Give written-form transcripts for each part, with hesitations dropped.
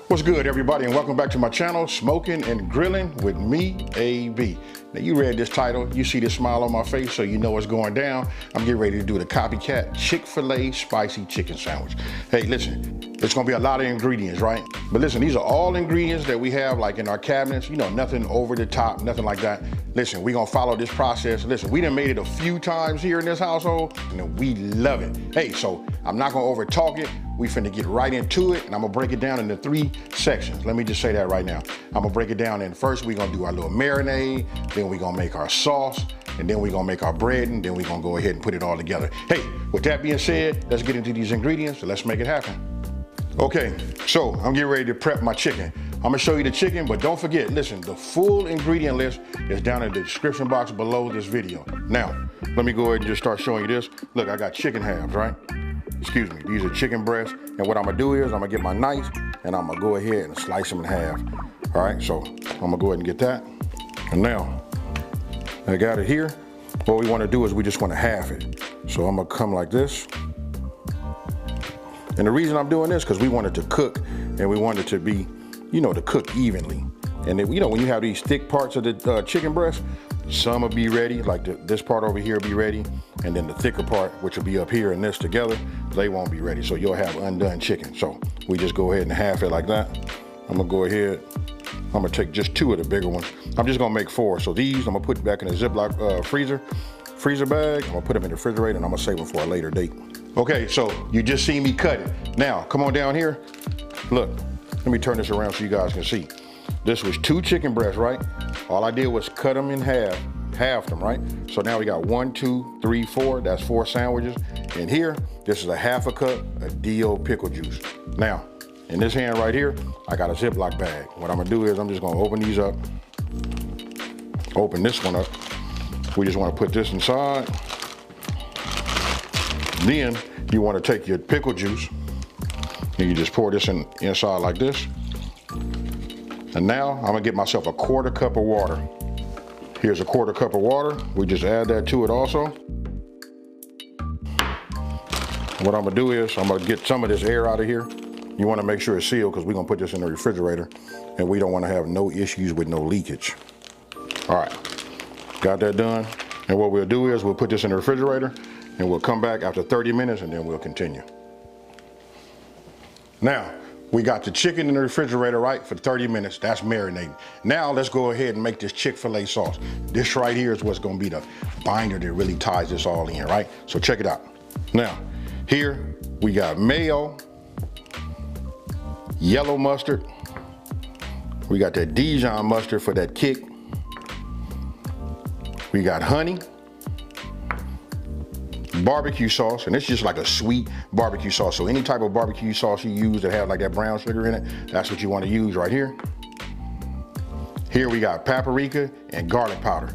What's good, everybody, and welcome back to my channel, Smoking and Grilling with me, AB. Now, you read this title, you see this smile on my face, so you know what's going down. I'm getting ready to do the Copycat Chick-fil-A Spicy Chicken Sandwich. Hey, listen, it's gonna be a lot of ingredients, right? But listen, these are all ingredients that we have like in our cabinets, you know, nothing over the top, nothing like that. Listen, we're gonna follow this process. Listen, we done made it a few times here in this household, and we love it. Hey, so I'm not gonna over talk it. We finna get right into it, and I'm gonna break it down into 3 sections. Let me just say that right now. I'm gonna break it down, and first we're gonna do our little marinade, then we're gonna make our sauce, and then we're gonna make our bread, and then we're gonna go ahead and put it all together. Hey, with that being said, let's get into these ingredients, and let's make it happen. Okay, so I'm getting ready to prep my chicken. I'm gonna show you the chicken, but don't forget, listen, the full ingredient list is down in the description box below this video. Now, let me go ahead and just start showing you this. Look, I got chicken halves, right? Excuse me, these are chicken breasts. And what I'm gonna do is I'm gonna get my knife and I'm gonna go ahead and slice them in half. All right, so I'm gonna go ahead and get that. And now, I got it here. What we wanna do is we just wanna half it. So I'm gonna come like this. And the reason I'm doing this, because we want it to cook and we want it to be, you know, to cook evenly. And then, you know, when you have these thick parts of the chicken breast, some will be ready, like this part over here will be ready, and then the thicker part, which will be up here and this together, they won't be ready. So you'll have undone chicken. So we just go ahead and half it like that. I'm gonna go ahead, I'm gonna take just 2 of the bigger ones. I'm just gonna make 4. So these, I'm gonna put back in a Ziploc freezer bag. I'm gonna put them in the refrigerator and I'm gonna save them for a later date. Okay, so you just see me cut it. Now, come on down here. Look, let me turn this around so you guys can see. This was 2 chicken breasts, right? All I did was cut them in half them, right? So now we got 1, 2, 3, 4, that's 4 sandwiches. And here, this is a half a cup of DO pickle juice. Now, in this hand right here, I got a Ziploc bag. What I'm gonna do is I'm just gonna open these up, open this one up. We just wanna put this inside. Then you wanna take your pickle juice and you just pour this inside like this. And now I'm gonna get myself a 1/4 cup of water. Here's a 1/4 cup of water. We just add that to it also. What I'm gonna do is I'm gonna get some of this air out of here. You wanna make sure it's sealed because we're gonna put this in the refrigerator and we don't wanna have no issues with no leakage. All right, got that done. And what we'll do is we'll put this in the refrigerator and we'll come back after 30 minutes and then we'll continue. Now, we got the chicken in the refrigerator, right, for 30 minutes. That's marinating. Now let's go ahead and make this Chick-fil-A sauce. This right here is what's gonna be the binder that really ties this all in, right? So check it out. Now, here we got mayo, yellow mustard. We got that Dijon mustard for that kick. We got honey, barbecue sauce, and it's just like a sweet barbecue sauce. So any type of barbecue sauce you use that have like that brown sugar in it, that's what you want to use right here. Here we got paprika and garlic powder.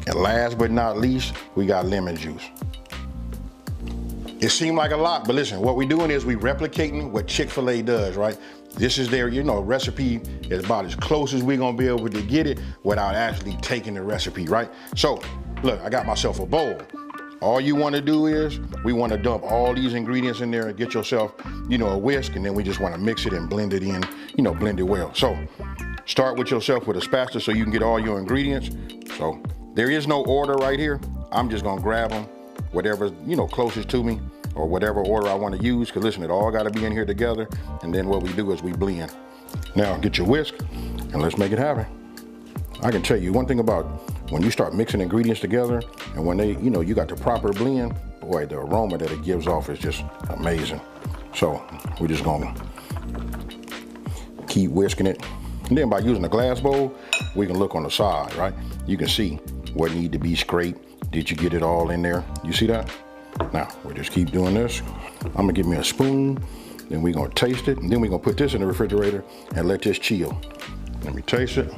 And last but not least, we got lemon juice. It seemed like a lot, but listen, what we're doing is we replicating what Chick-fil-A does, right? This is their, you know, recipe is about as close as we're gonna be able to get it without actually taking the recipe, right? So, look, I got myself a bowl. All you wanna do is, we wanna dump all these ingredients in there and get yourself, you know, a whisk, and then we just wanna mix it and blend it in, you know, blend it well. So, start with yourself with a spatula so you can get all your ingredients. So, there is no order right here. I'm just gonna grab them, whatever's, you know, closest to me, or whatever order I wanna use, because listen, it all gotta be in here together, and then what we do is we blend. Now, get your whisk, and let's make it happen. I can tell you one thing about when you start mixing ingredients together, and when they, you know, you got the proper blend, boy, the aroma that it gives off is just amazing. So, we're just gonna keep whisking it. And then by using a glass bowl, we can look on the side, right? You can see what need to be scraped. Did you get it all in there? You see that? Now, we'll just keep doing this. I'm gonna give me a spoon, then we're gonna taste it, and then we're gonna put this in the refrigerator and let this chill. Let me taste it.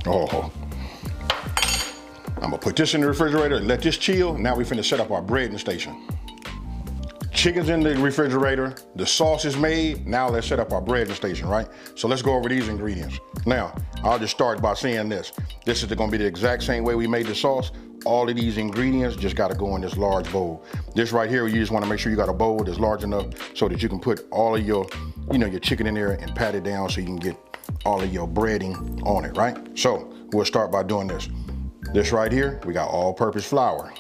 Oh, I'm gonna put this in the refrigerator and let this chill. Now we finna set up our breading station. Chicken's in the refrigerator, the sauce is made, now let's set up our breading station, right? So let's go over these ingredients. Now, I'll just start by saying this. This is gonna be the exact same way we made the sauce. all of these ingredients just gotta go in this large bowl. This right here, you just wanna make sure you got a bowl that's large enough so that you can put all of your, your chicken in there and pat it down so you can get all of your breading on it, right? So we'll start by doing this. This right here, we got all-purpose flour,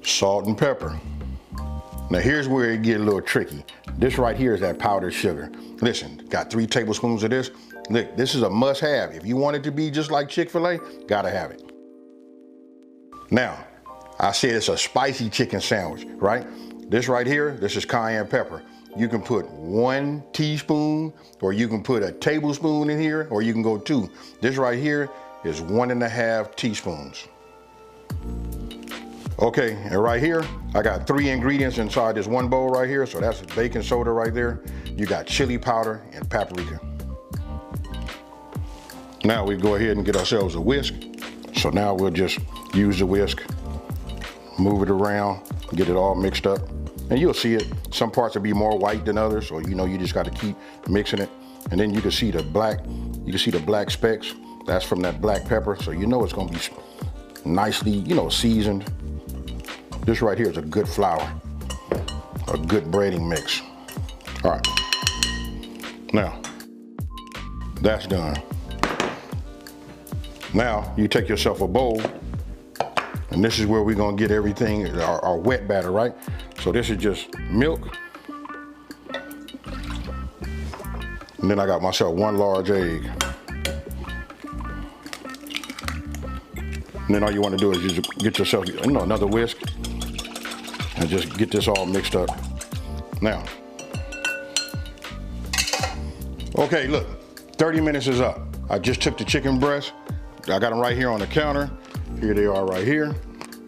salt and pepper. Now here's where it gets a little tricky. This right here is that powdered sugar. Listen, got 3 tablespoons of this. Look, this is a must-have. If you want it to be just like Chick-fil-A, gotta have it. Now, I said it's a spicy chicken sandwich, right? This right here, this is cayenne pepper. You can put 1 teaspoon, or you can put a tablespoon in here, or you can go 2. This right here is 1.5 teaspoons. Okay, and right here, I got 3 ingredients inside this one bowl right here. So that's baking soda right there. You got chili powder and paprika. Now we go ahead and get ourselves a whisk. So now we'll just use the whisk, move it around, get it all mixed up. And you'll see it, some parts will be more white than others. So you just gotta keep mixing it. And then you can see the black specks. That's from that black pepper. So you know it's gonna be nicely, seasoned. This right here is a good flour, a good breading mix. All right, now that's done. Now you take yourself a bowl, and this is where we're gonna get everything, our wet batter, right? So this is just milk. And then I got myself 1 large egg. And then all you wanna do is just get yourself, another whisk, and just get this all mixed up. Now, okay, look, 30 minutes is up. I just took the chicken breast. I got them right here on the counter. Here they are right here.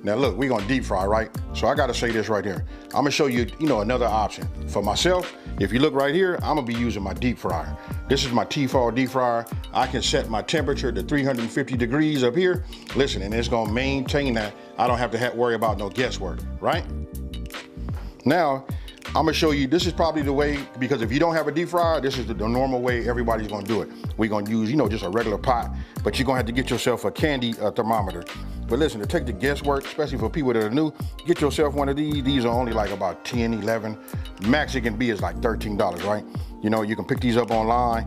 Now look, we're gonna deep fry, right? So I gotta say this right here. I'm gonna show you, another option. For myself, if you look right here, I'm gonna be using my deep fryer. This is my Tefal deep fryer. I can set my temperature to 350 degrees up here. Listen, and it's gonna maintain that. I don't have to worry about no guesswork, right? Now, I'm gonna show you, this is probably the way, because if you don't have a deep fryer, this is the normal way everybody's gonna do it. We're gonna use, just a regular pot, but you're gonna have to get yourself a candy thermometer. But listen, to take the guesswork, especially for people that are new, get yourself one of these. These are only like about 10, 11. Max it can be is like $13, right? You can pick these up online.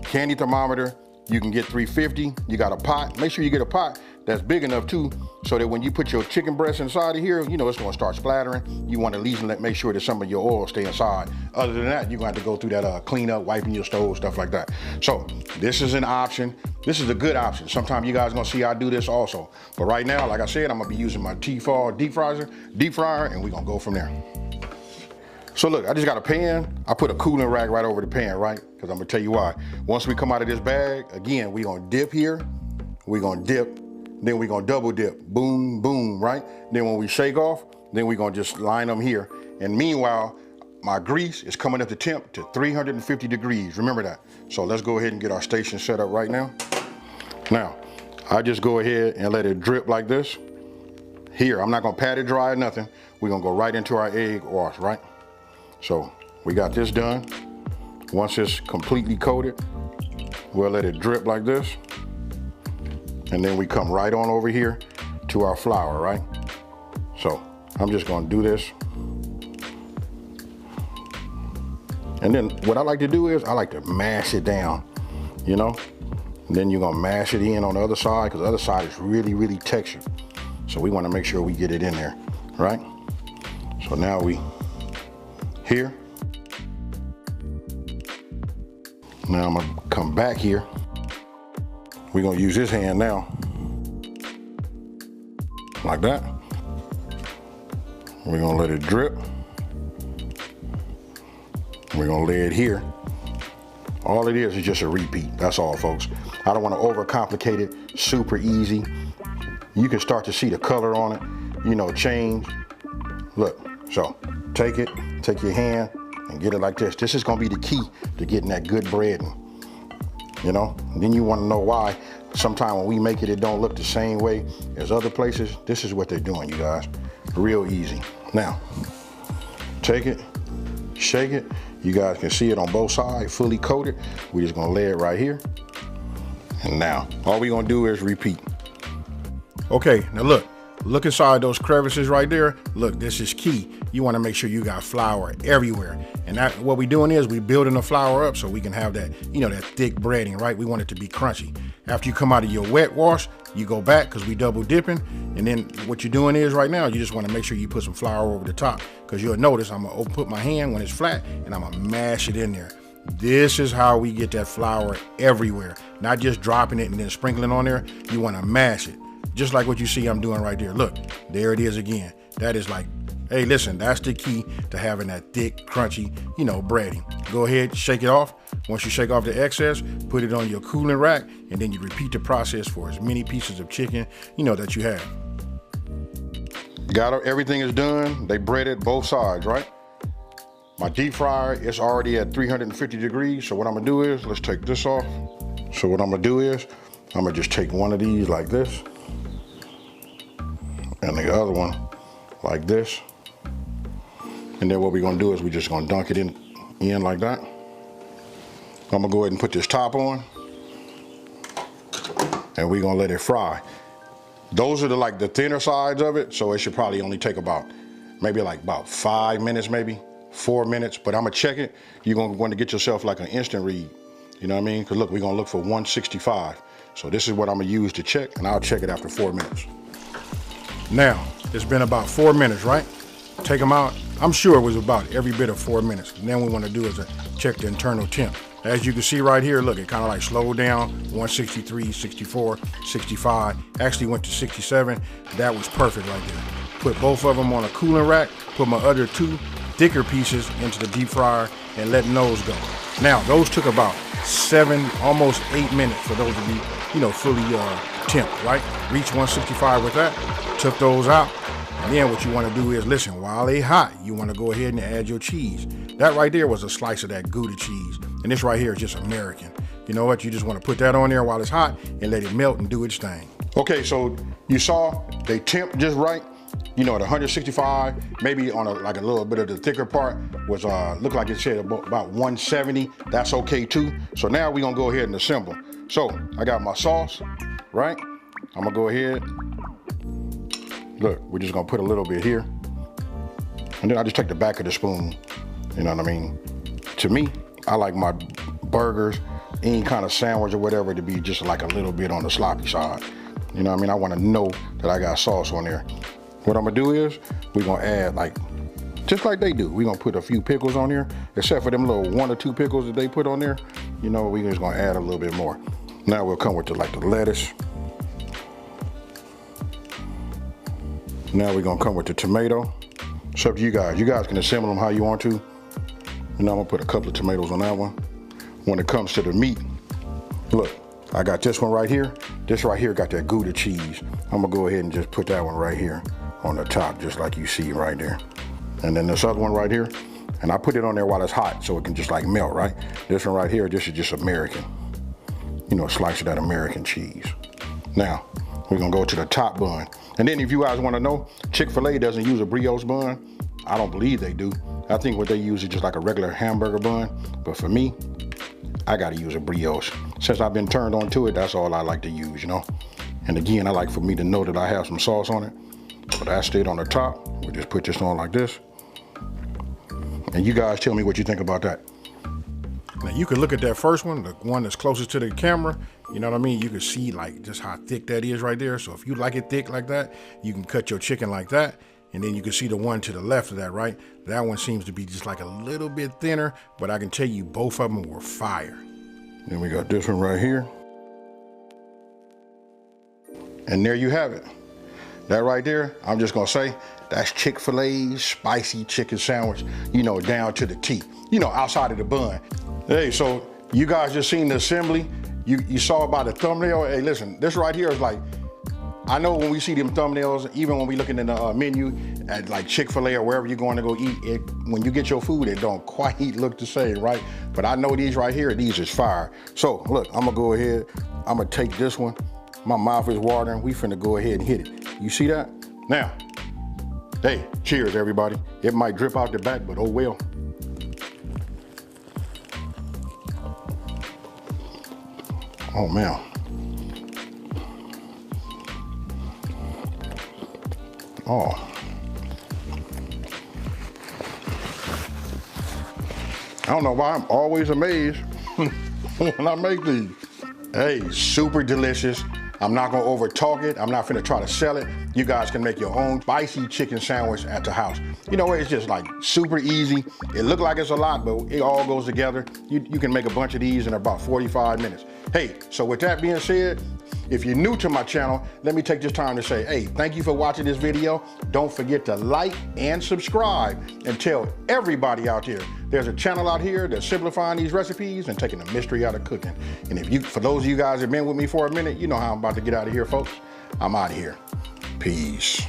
Candy thermometer, you can get 350. You got a pot, make sure you get a pot that's big enough too, so that when you put your chicken breast inside of here, it's gonna start splattering. You want to at least make sure that some of your oil stay inside. Other than that, you're gonna have to go through that cleanup, wiping your stove, stuff like that. So this is an option. This is a good option. Sometimes you guys gonna see I do this also. But right now, like I said, I'm gonna be using my Tefal deep fryer, and we're gonna go from there. So look, I just got a pan. I put a cooling rack right over the pan, right? Because I'm gonna tell you why. Once we come out of this bag, again, we're gonna dip here, we're gonna dip, then we're gonna double dip, boom, boom, right? Then when we shake off, then we're gonna just line them here. And meanwhile, my grease is coming up the temp to 350 degrees, remember that. So let's go ahead and get our station set up right now. Now, I just go ahead and let it drip like this. Here, I'm not gonna pat it dry or nothing. We're gonna go right into our egg wash, right? So we got this done. Once it's completely coated, we'll let it drip like this. And then we come right on over here to our flour, right? So I'm just gonna do this. And then what I like to do is I like to mash it down, And then you're gonna mash it in on the other side, because the other side is really, really textured. So we wanna make sure we get it in there, right? So now we here. Now I'm gonna come back here. We're gonna use this hand now, like that. We're gonna let it drip. We're gonna lay it here. All it is just a repeat, that's all, folks. I don't wanna overcomplicate it, super easy. You can start to see the color on it, change. Look, so take your hand and get it like this. This is gonna be the key to getting that good breading. And then you want to know why sometimes when we make it, it don't look the same way as other places. This is what they're doing, you guys. Real easy. Now, take it, shake it. You guys can see it on both sides, fully coated. We're just gonna lay it right here. And now, all we're gonna do is repeat. Okay, now look inside those crevices right there. Look, this is key. You want to make sure you got flour everywhere. And that, what we're doing is we building the flour up so we can have that, you know, that thick breading, right? We want it to be crunchy. After you come out of your wet wash, you go back because we double dipping. And then what you're doing is right now, you just want to make sure you put some flour over the top, because you'll notice I'm going to put my hand when it's flat and I'm going to mash it in there. This is how we get that flour everywhere, not just dropping it and then sprinkling on there. You want to mash it. Just like what you see I'm doing right there. Look, there it is again. That is like, hey, listen, that's the key to having that thick, crunchy, you know, breading. Go ahead, shake it off. Once you shake off the excess, put it on your cooling rack, and then you repeat the process for as many pieces of chicken, you know, that you have. Everything is done. They breaded both sides, right? My deep fryer is already at 350 degrees. So what I'm gonna do is, let's take this off. So what I'm gonna do is, I'm gonna just take one of these like this, and the other one like this. And then what we're gonna do is we're just gonna dunk it in like that. I'm gonna go ahead and put this top on, and we're gonna let it fry. Those are like the thinner sides of it, so it should probably only take maybe about 5 minutes, maybe 4 minutes, but I'm gonna check it. You're gonna want to get yourself like an instant read. You know what I mean? Because look, we're gonna look for 165. So this is what I'm gonna use to check, and I'll check it after 4 minutes. Now, it's been about 4 minutes, right? Take them out. I'm sure it was about every bit of 4 minutes. And then what we want to do is check the internal temp. As you can see right here, look, it kind of like slowed down, 163, 64, 65, actually went to 67. That was perfect right there. Put both of them on a cooling rack, put my other two thicker pieces into the deep fryer and letting those go. Now, those took about 7, almost 8 minutes for those to be, you know, fully temped, right? Reach 165 with that, took those out. And then what you want to do is, listen, while they hot, you want to go ahead and add your cheese. That right there was a slice of that Gouda cheese. And this right here is just American. You know what? You just want to put that on there while it's hot and let it melt and do its thing. Okay, so you saw they temp just right. You know, at 165, maybe on like a little bit of the thicker part was, looked like it said about 170. That's okay too. So now we're gonna go ahead and assemble. So I got my sauce, right? I'm gonna go ahead. Look, we're just gonna put a little bit here. And then I just take the back of the spoon. You know what I mean? To me, I like my burgers, any kind of sandwich or whatever, to be just like a little bit on the sloppy side. You know what I mean? I wanna know that I got sauce on there. What I'm gonna do is, we're gonna add just like they do. We're gonna put a few pickles on here, except for them little 1 or 2 pickles that they put on there. You know, we're just gonna add a little bit more. Now we'll come with the lettuce. Now we're gonna come with the tomato. It's up to you guys. You guys can assemble them how you want to. And I'm gonna put a couple of tomatoes on that one. When it comes to the meat, look, I got this one right here. This right here got that Gouda cheese. I'm gonna go ahead and just put that one right here on the top, just like you see right there. And then this other one right here, and I put it on there while it's hot so it can just like melt, right? This one right here, this is just American. You know, a slice of that American cheese. Now, we're gonna go to the top bun. And then if you guys wanna know, Chick-fil-A doesn't use a brioche bun. I don't believe they do. I think what they use is just like a regular hamburger bun. But for me, I gotta use a brioche. Since I've been turned on to it, that's all I like to use, you know? And again, I like for me to know that I have some sauce on it. So that's it on the top. We'll just put this on like this. And you guys tell me what you think about that. Now you can look at that first one, the one that's closest to the camera. You know what I mean? You can see like just how thick that is right there. So if you like it thick like that, you can cut your chicken like that. And then you can see the one to the left of that, right? That one seems to be just like a little bit thinner, but I can tell you both of them were fire. Then we got this one right here. And there you have it. That right there, I'm just gonna say, that's Chick-fil-A Spicy Chicken Sandwich, you know, down to the T, you know, outside of the bun. Hey, so you guys just seen the assembly. You saw about the thumbnail. Hey, listen, this right here is like, I know when we see them thumbnails, even when we looking in the menu at like Chick-fil-A or wherever you're going to go eat, when you get your food, it don't quite look the same, right? But I know these right here, these is fire. So look, I'm gonna go ahead, I'm gonna take this one. My mouth is watering. We finna go ahead and hit it. You see that? Now, hey, cheers everybody. It might drip out the back, but oh well. Oh man. Oh. I don't know why I'm always amazed when I make these. Hey, super delicious. I'm not gonna over talk it. I'm not finna try to sell it. You guys can make your own spicy chicken sandwich at the house. You know, it's just like super easy. It looks like it's a lot, but it all goes together. You can make a bunch of these in about 45 minutes. Hey, so with that being said, if you're new to my channel, let me take this time to say, hey, thank you for watching this video. Don't forget to like and subscribe and tell everybody out there there's a channel out here that's simplifying these recipes and taking the mystery out of cooking. And if you, for those of you guys that have been with me for a minute, you know how I'm about to get out of here, folks. I'm out of here. Peace.